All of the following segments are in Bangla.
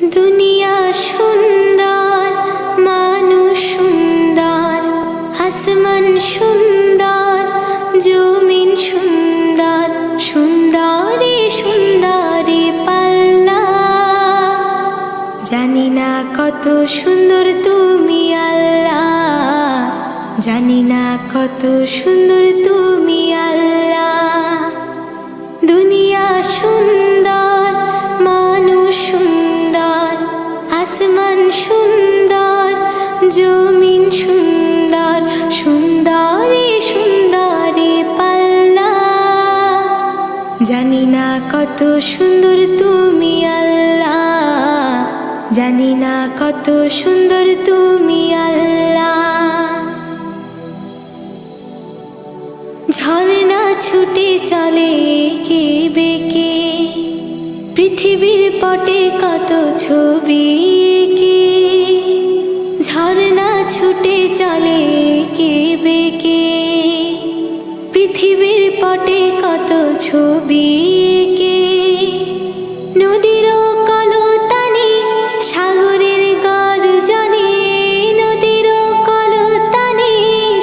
দুনিয়া সুন্দর, মানুষ সুন্দর, আসমান সুন্দর, জমিন সুন্দর, সুন্দরী সুন্দরী পাল্লা। জানি না কত সুন্দর তুমি আল্লাহ, জানি না কত সুন্দর তুমি আল্লাহ। দুনিয়া সুন্দর, মানুষ সুন্দর, আসমান সুন্দর, জমিন সুন্দর, সুন্দরী সুন্দরী পাল্লা। জানি না কত সুন্দর তুমি আল্লাহ, জানি না কত সুন্দর তুমি আল্লাহ। ঝর্ণা ছুটে চলে এঁকে বেঁকে, পৃথিবীর পটে কত ছবি এঁকে। ঝর্ণা ছুটে চলে এঁকে বেঁকে, পৃথিবীর পটে কত ছবি এঁকে। নদীর কলতানে সাগরের গর্জনে, নদীর কলতানে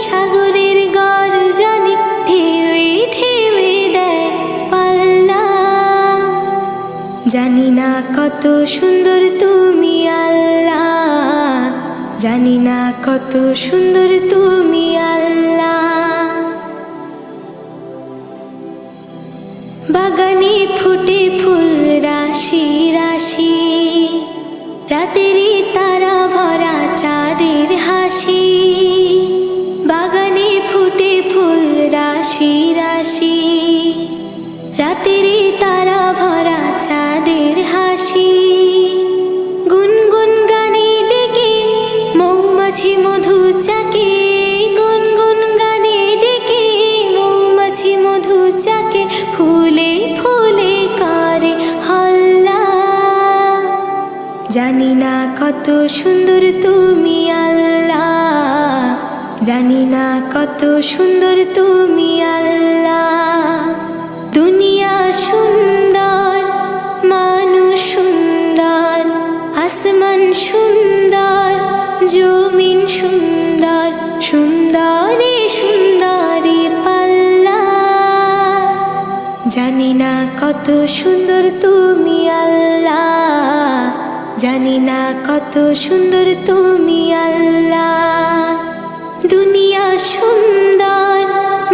সাগরের গর্জনে, ঢেউয়ে ঢেউয়ে দেয় পাল্লা। জানি না কত সুন্দর তুমি আল্লাহ, জানি না কত সুন্দর তুমি আল্লাহ। বাগানে ফুটে ফুল রাশি রাশি, রাতেরই তারা ভরা চাঁদের হাসি। বাগানে ফুটে ফুল রাশি রাশি, রাতেরই তারা ভরা চাঁদের হাসি। গুনগুন গানে ডেকে মৌমাছি মধু চাকে, গুনগুন গানে ডেকে মৌমাছি মধু চাকে। ফুলে ফুলে করে হল্লা। জানি না কত সুন্দর তুমি আল্লাহ, জানি না কত সুন্দর তুমি আল্লাহ। দুনিয়া সুন্দর, মানুষ সুন্দর, আসমান সুন্দর, জমিন সুন্দর, সুন্দরী সুন্দরী পাল্লা। জানি না কত সুন্দর তুমি আল্লাহ, জানি না কত সুন্দর তুমি আল্লাহ। দুনিয়া সুন্দর,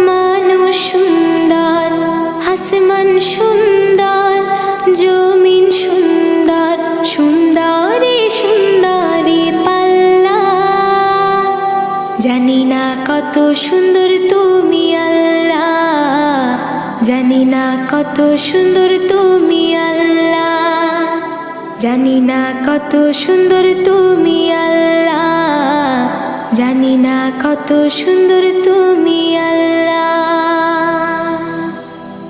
মানুষ সুন্দর, আসমান সুন্দর, জমিন সুন্দর, সুন্দরী সুন্দরী পাল্লা। জানি না কত সুন্দর তুমি আল্লাহ, জানি না কত সুন্দর তুমি আল্লাহ। জানি না কত সুন্দর তুমি আল্লাহ, জানি না কত সুন্দর তুমি আল্লাহ।